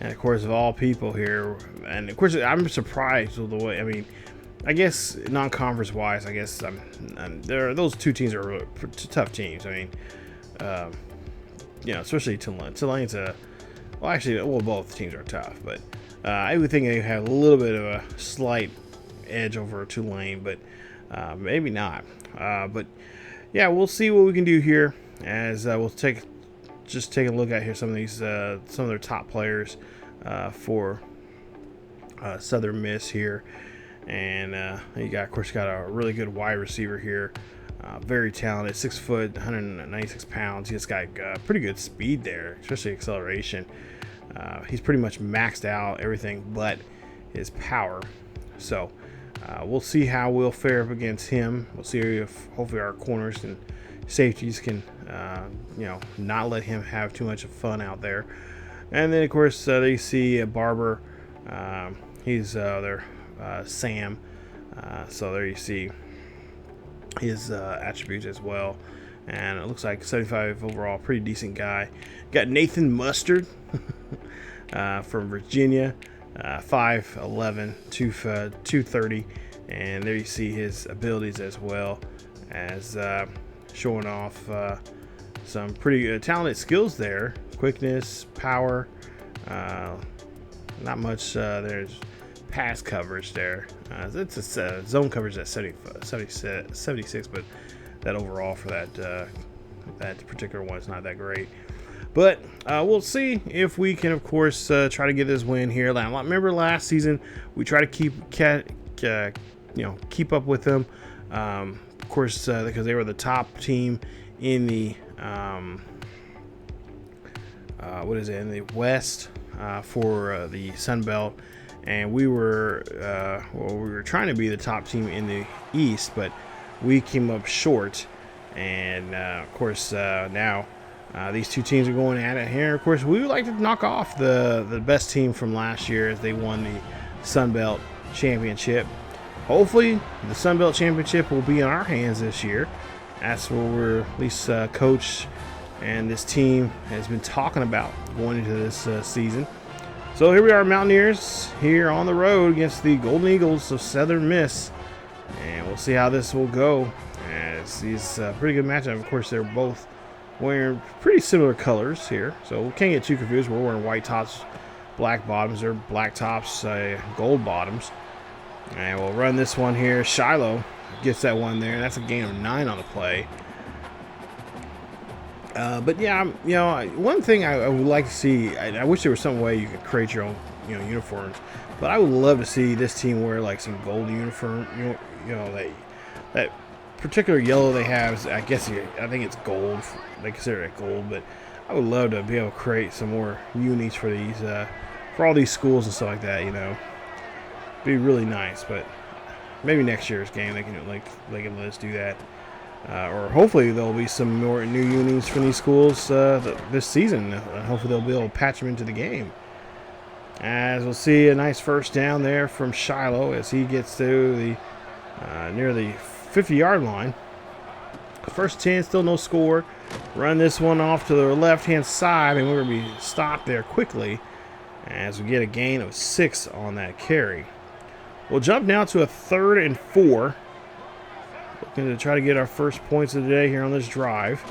And of course, of all people here, and of course, I'm surprised with the way. I mean, I guess non-conference wise, I guess those 2 teams are really tough teams. I mean, especially Tulane. Tulane's both teams are tough, but I would think they have a little bit of a slight edge over Tulane, but maybe not. But yeah, we'll see what we can do here as we'll take a look at here some of their top players for Southern Miss here. And you got a really good wide receiver here, very talented, 6 foot, 196 pounds. He's got pretty good speed there, especially acceleration. He's pretty much maxed out everything but his power. So we'll see how we'll fare up against him. We'll see if hopefully our corners and safeties can not let him have too much fun out there. And then of course they see Barber. He's their Sam. So there you see his attributes as well. And it looks like 75 overall, pretty decent guy. Got Nathan Mustard from Virginia, 5'11", 230. And there you see his abilities as well as showing off some pretty talented skills there. Quickness, power, not much there's pass coverage there. It's a zone coverage at 76, but that overall for that particular one is not that great. But we'll see if we can, of course, try to get this win here. Remember last season we tried to keep up with them. Of course, because they were the top team in the in the West for the Sun Belt, and we were trying to be the top team in the East, but we came up short. And of course, now these 2 teams are going at it here. Of course, we would like to knock off the best team from last year as they won the Sun Belt Championship. Hopefully, the Sun Belt Championship will be in our hands this year. That's what we're at least coach and this team has been talking about going into this season. So here we are, Mountaineers, here on the road against the Golden Eagles of Southern Miss. And we'll see how this will go. As these pretty good matchup. Of course, they're both wearing pretty similar colors here. So we can't get too confused. We're wearing white tops, black bottoms. They're black tops, gold bottoms. And we'll run this one here. Shilo gets that one there. That's a gain of 9 on the play. But yeah, one thing I would like to see, I wish there was some way you could create your own, uniforms. But I would love to see this team wear like some gold uniform. That particular yellow they have, I think it's gold. They consider it gold, but I would love to be able to create some more unis for these, for all these schools and stuff like that. Be really nice. But maybe next year's game they can let us do that. Or hopefully there'll be some more new unis from these schools this season. Hopefully they'll be able to patch them into the game. As we'll see a nice first down there from Shilo as he gets to the near the 50-yard line. First 10, still no score. Run this one off to the left-hand side, and we're going to be stopped there quickly as we get a gain of 6 on that carry. We'll jump now to a 3rd and 4. Looking to try to get our first points of the day here on this drive.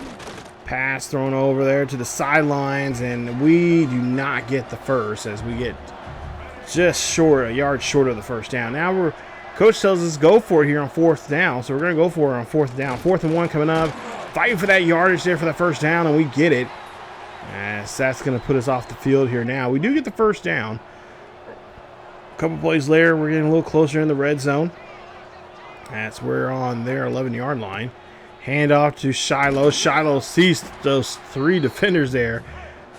Pass thrown over there to the sidelines, and we do not get the first as we get just a yard short of the first down. Now coach tells us go for it here on 4th down, so we're going to go for it on 4th down. 4th and 1 coming up. Fighting for that yardage there for the first down, and we get it. As that's going to put us off the field here now. We do get the first down. A couple plays later, we're getting a little closer in the red zone. That's we're on their 11-yard line. Handoff to Shilo. Shilo sees those 3 defenders there.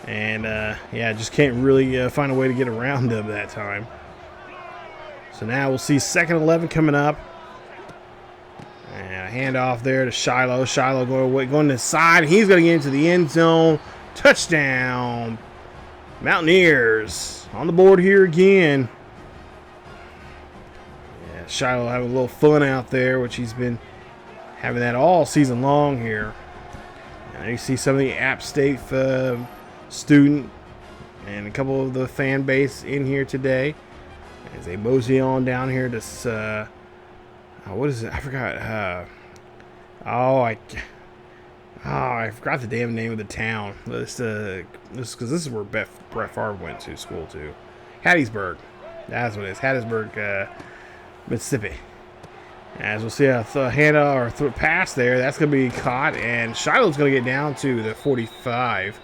And, yeah, just can't really find a way to get around them that time. So now we'll see 2nd and 11 coming up. And a handoff there to Shilo. Shilo going to the side. He's going to get into the end zone. Touchdown. Mountaineers on the board here again. Yeah, Shilo having a little fun out there, which he's been having that all season long here. Now you see some of the App State student and a couple of the fan base in here today as they mosey on down here to what is it? I forgot. I forgot the damn name of the town. This because this is where Brett Favre went to school too. Hattiesburg. That's what it is. Hattiesburg, Mississippi. As we'll see a handoff or pass there, that's going to be caught, and Shiloh's going to get down to the 45,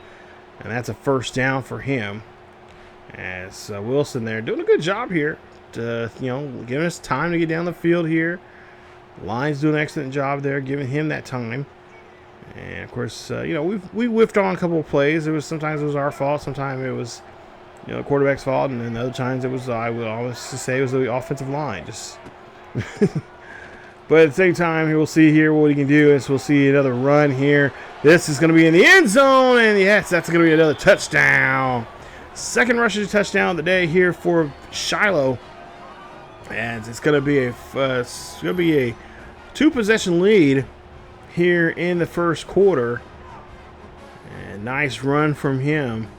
and that's a first down for him. As Wilson there doing a good job here, giving us time to get down the field here. Line's doing an excellent job there, giving him that time. And of course, we whiffed on a couple of plays. Sometimes it was our fault, sometimes it was the quarterback's fault, and then other times it was I would always say it was the offensive line. Just. But at the same time, we'll see here what he can do. Is we'll see another run here. This is going to be in the end zone, and yes, that's going to be another touchdown. Second rushing touchdown of the day here for Shilo. And it's going to be a 2-possession lead here in the first quarter. And nice run from him.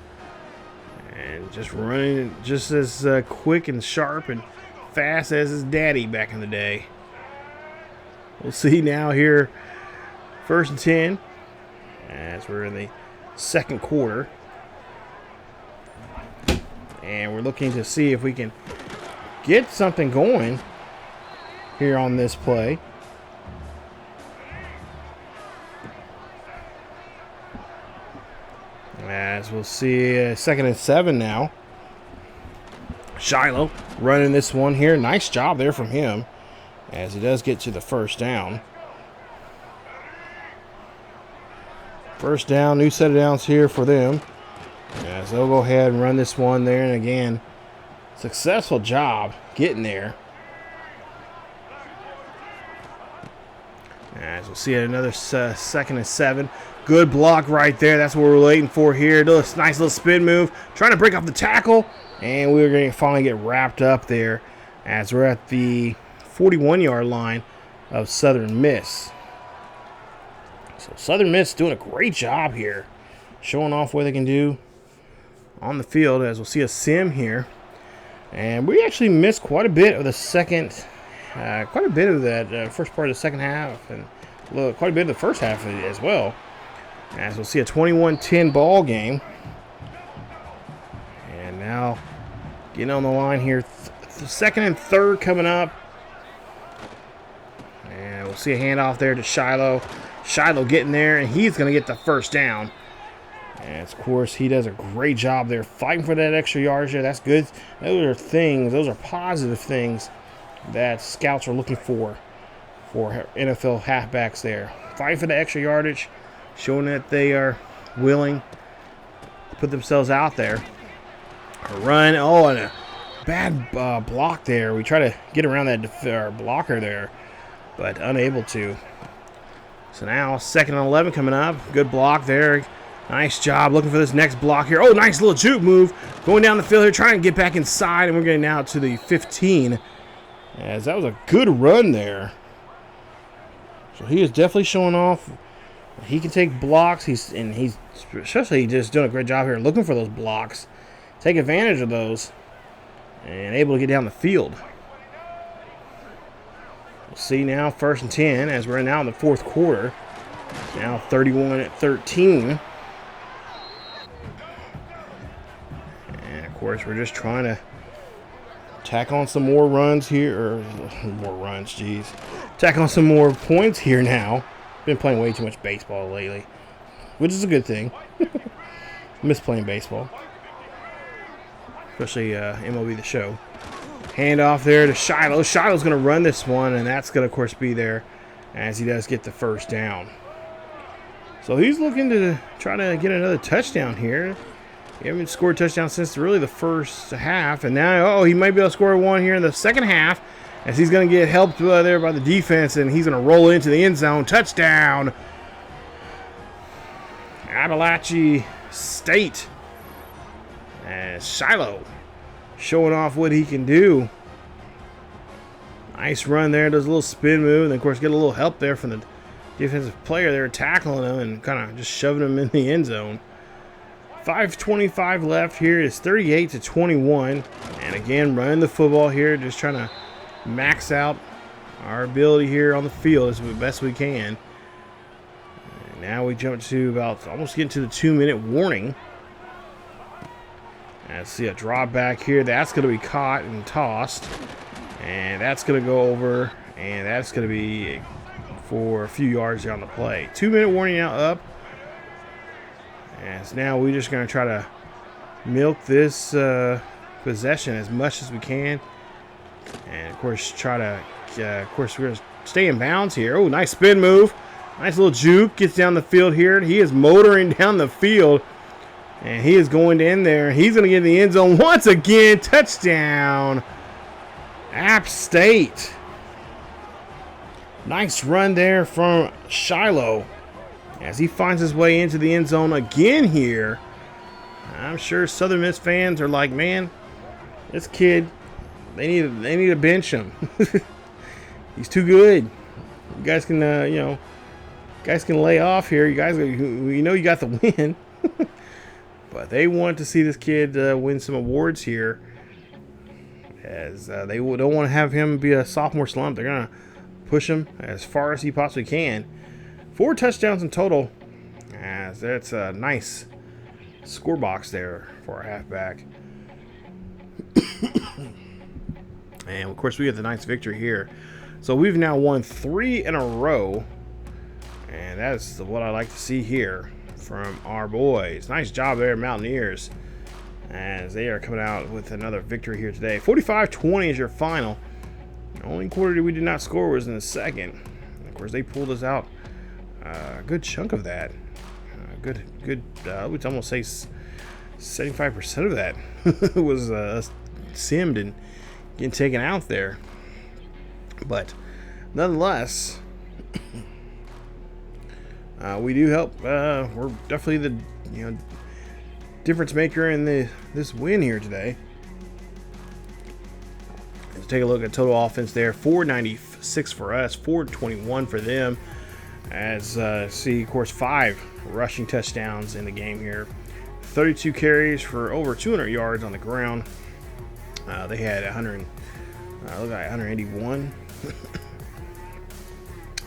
And just running just as quick and sharp and fast as his daddy back in the day. We'll see now here, 1st and 10, as we're in the second quarter. And we're looking to see if we can get something going here on this play. As we'll see 2nd and 7 now. Shilo running this one here. Nice job there from him as he does get to the first down. First down, new set of downs here for them. As they'll go ahead and run this one there. And again, successful job getting there. As we'll see another 2nd and 7. Good block right there. That's what we're waiting for here. Nice little spin move. Trying to break off the tackle. And we're going to finally get wrapped up there as we're at the 41-yard line of Southern Miss. So Southern Miss doing a great job here, showing off what they can do on the field. As we'll see a sim here. And we actually missed quite a bit of the quite a bit of that first part of the second half, and quite a bit of the first half of it as well. As we'll see a 21-10 ball game. And now getting on the line here, 2nd and 3rd coming up. And we'll see a handoff there to Shilo. Shilo getting there, and he's going to get the first down. And of course, he does a great job there fighting for that extra yardage there. That's good. Those are positive things that scouts are looking for NFL halfbacks there. Fighting for the extra yardage, showing that they are willing to put themselves out there. A run. Oh, and a bad block there. We try to get around that blocker there, but unable to. So now 2nd and 11 coming up. Good block there. Nice job looking for this next block here. Oh, nice little juke move. Going down the field here, trying to get back inside, and we're getting out to the 15. As that was a good run there. So he is definitely showing off. He can take blocks. He's especially just doing a great job here looking for those blocks. Take advantage of those and able to get down the field. We'll see now 1st and 10 as we're now in the 4th quarter. Now 31-13. And of course we're just trying to tack on some more runs here, or more runs, geez. Tack on some more points here now. Been playing way too much baseball lately, which is a good thing. miss playing baseball, especially MLB The Show. Hand off there to Shilo. Shilo's going to run this one, and that's going to, of course, be there as he does get the first down. So he's looking to try to get another touchdown here. He hasn't scored a touchdown since really the first half, and now, he might be able to score one here in the second half as he's going to get helped there by the defense, and he's going to roll into the end zone. Touchdown, Appalachian State. As Shilo showing off what he can do. Nice run there, does a little spin move, and of course get a little help there from the defensive player there tackling him and kind of just shoving him in the end zone. 5:25 left here. It's 38-21, and again running the football here, just trying to max out our ability here on the field as best we can. And now we jump to about almost getting to the 2-minute warning. I see a drop back here. That's going to be caught and tossed. And that's going to go over. And that's going to be for a few yards here on the play. 2-minute warning now up. And so now we're just going to try to milk this possession as much as we can. And, of course, try to, of course, we're going to stay in bounds here. Oh, nice spin move. Nice little juke. Gets down the field here. He is motoring down the field. And he is going in there. He's going to get in the end zone once again. Touchdown, App State. Nice run there from Shilo as he finds his way into the end zone again here. I'm sure Southern Miss fans are like, man, this kid, they need to bench him. He's too good. You guys can, guys can lay off here. You guys, you got the win. But they want to see this kid win some awards here, as they don't want to have him be a sophomore slump. They're going to push him as far as he possibly can. 4 touchdowns in total, as that's a nice score box there for our halfback. And, of course, we get the nice victory here. So we've now won 3 in a row, and that's what I like to see here from our boys. Nice job there, Mountaineers, as they are coming out with another victory here today. 45-20 is your final. The only quarter we did not score was in the second. And of course, they pulled us out a good chunk of that. I would almost say 75% of that was simmed and getting taken out there. But nonetheless, we do help. We're definitely the difference maker in this win here today. Let's take a look at total offense there. 496 for us, 421 for them. As see, of course, 5 rushing touchdowns in the game here. 32 carries for over 200 yards on the ground. They had 181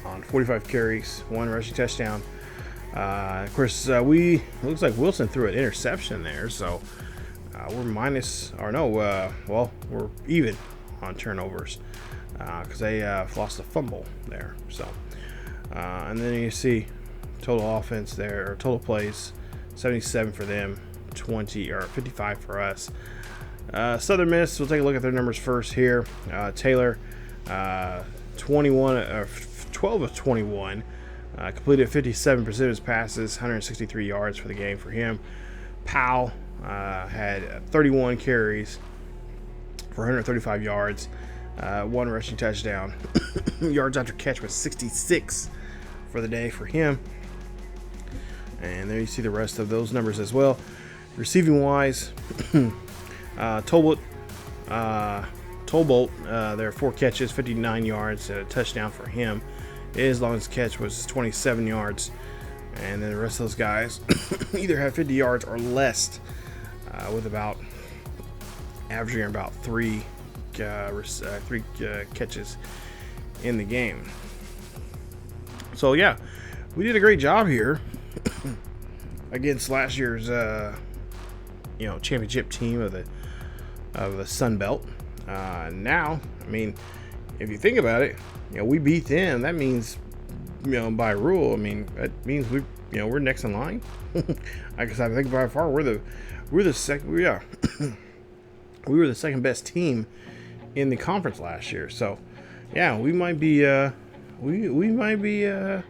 on 45 carries, 1 rushing touchdown. Of course, looks like Wilson threw an interception there, so we're even on turnovers because they lost a fumble there. So, and then you see total offense there, or total plays, 77 for them, 55 for us. Southern Miss, we'll take a look at their numbers first here. Taylor, 12 of 21, completed 57% of his passes, 163 yards for the game for him. Powell had 31 carries for 135 yards, 1 rushing touchdown. Yards after catch was 66 for the day for him. And there you see the rest of those numbers as well. Receiving wise, Tolbolt, there are 4 catches, 59 yards, a touchdown for him. His longest catch was 27 yards. And then the rest of those guys either have 50 yards or less, with about averaging about 3 catches in the game. So yeah, we did a great job here against last year's championship team of the Sun Belt. Now, I mean, if you think about it, we beat them. That means by rule, I mean, that means we're next in line. I guess I think by far we're the second. We were the second best team in the conference last year. So, yeah, we might be we might be the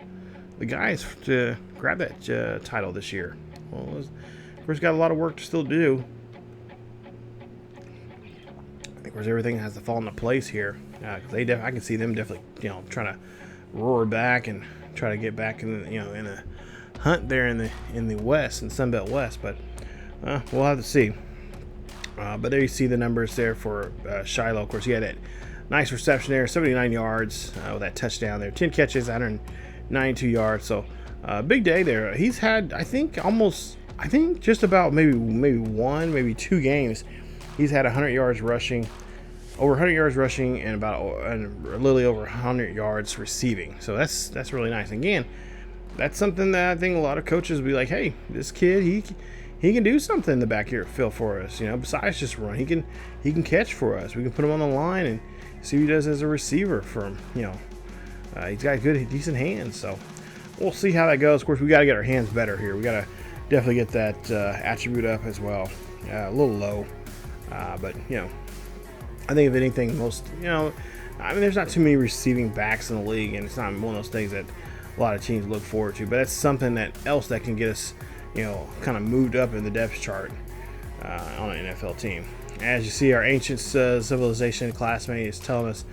guys to grab that title this year. Well, we've got a lot of work to still do. Of course, everything has to fall into place here. I can see them definitely, trying to roar back and try to get back in a hunt there in the West, in Sunbelt West. But we'll have to see. But there you see the numbers there for Shilo. Of course, he had that nice reception there, 79 yards with that touchdown there, 10 catches, 192 yards. So big day there. He's had, I think, just about maybe one, maybe two games. He's had 100 yards rushing, over 100 yards rushing, and about a little over 100 yards receiving. So that's really nice. Again, that's something that I think a lot of coaches will be like, hey, this kid, he can do something in the back here, Phil, for us. Besides just run, he can catch for us. We can put him on the line and see what he does as a receiver for him. He's got good, decent hands. So we'll see how that goes. Of course, we got to get our hands better here. We got to definitely get that attribute up as well. A little low. But I think if anything, there's not too many receiving backs in the league, and it's not one of those things that a lot of teams look forward to. But that's something else that can get us, kind of moved up in the depth chart on an NFL team. As you see, our ancient civilization classmate is telling us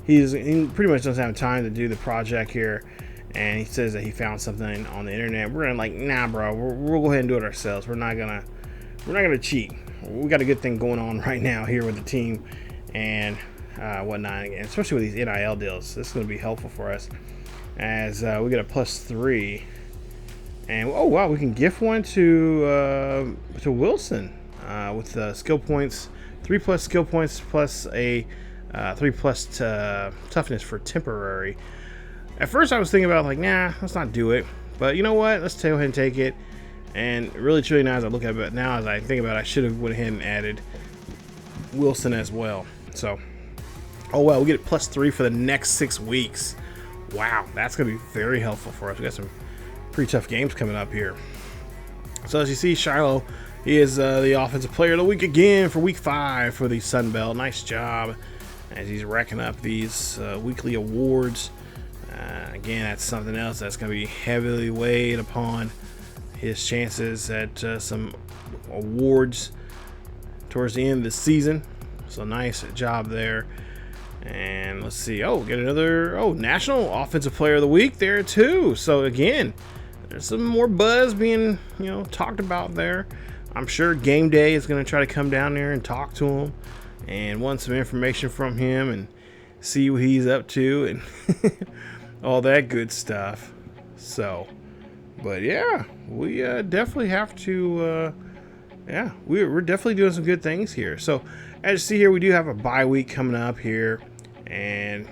he pretty much doesn't have time to do the project here, and he says that he found something on the internet. We're gonna nah, bro. We'll go ahead and do it ourselves. We're not gonna cheat. We got a good thing going on right now here with the team and whatnot, and especially with these NIL deals. This is going to be helpful for us as we get a +3, and oh wow, we can gift one to Wilson with skill points, 3+ skill points plus a 3+ toughness for temporary. At first, I was thinking about nah, let's not do it, but you know what? Let's go ahead and take it. And really, truly, now as I look at it, now as I think about it, I should have went ahead and added Wilson as well. So, oh well, we get it +3 for the next 6 weeks. Wow, that's going to be very helpful for us. We got some pretty tough games coming up here. So as you see, Shilo, he is the offensive player of the week again for week 5 for the Sun Belt. Nice job as he's racking up these weekly awards. Again, that's something else that's going to be heavily weighed upon his chances at some awards towards the end of the season. So nice job there. And let's see. Get another National Offensive Player of the Week there too. So again, there's some more buzz being talked about there. I'm sure Game Day is going to try to come down there and talk to him and want some information from him and see what he's up to and all that good stuff. So, but yeah, we definitely have to, we're definitely doing some good things here. So as you see here, we do have a bye week coming up here. And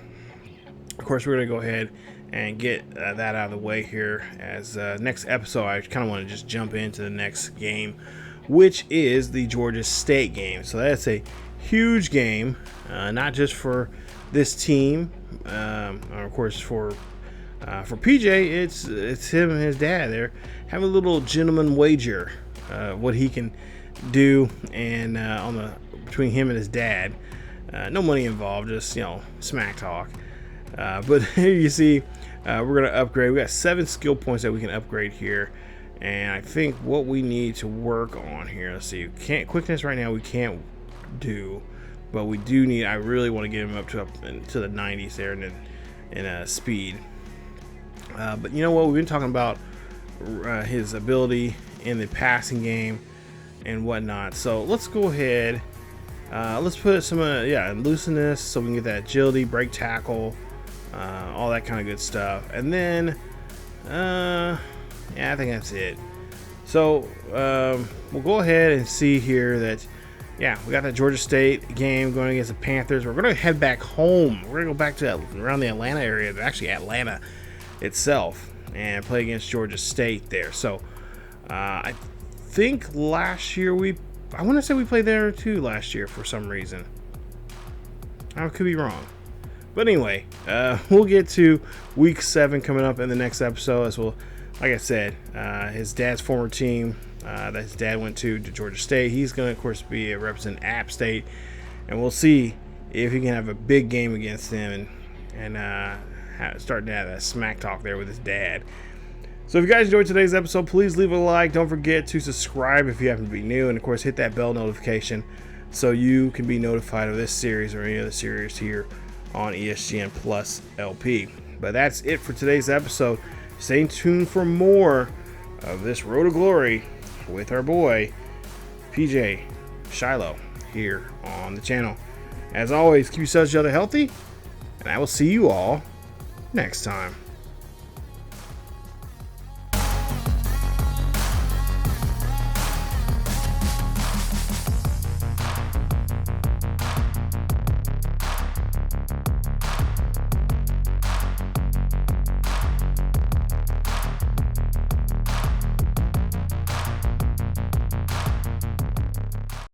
of course, we're going to go ahead and get that out of the way here. As next episode, I kind of want to just jump into the next game, which is the Georgia State game. So that's a huge game, not just for this team, of course for PJ, it's him and his dad. They're having a little gentleman wager, what he can do, and between him and his dad. No money involved, just smack talk. But here you see, we're gonna upgrade. We got 7 skill points that we can upgrade here, and I think what we need to work on here. Let's see, quickness right now we can't do, but we do need. I really want to get him up to the 90s there, and speed. But you know what? We've been talking about his ability in the passing game and whatnot. So let's go ahead. Let's put some looseness so we can get that agility, break tackle, all that kind of good stuff. And then, I think that's it. So we'll go ahead and see here that, we got that Georgia State game going against the Panthers. We're going to head back home. We're going to go back to around the Atlanta area, actually Atlanta itself, and play against Georgia State there. So I think last year I want to say we played there too last year for some reason. I could be wrong, But anyway, we'll get to week 7 coming up in the next episode. As well, like I said, his dad's former team that his dad went to Georgia State. He's going to, of course, be representing App State, and we'll see if he can have a big game against them and starting to have that smack talk there with his dad. So if you guys enjoyed today's episode, please leave a like. Don't forget to subscribe if you happen to be new, and of course hit that bell notification so you can be notified of this series or any other series here on ESGN Plus LP. But that's it for today's episode. Stay tuned for more of this Road to Glory with our boy PJ Shilo here on the channel. As always, keep yourselves healthy, and I will see you all next time.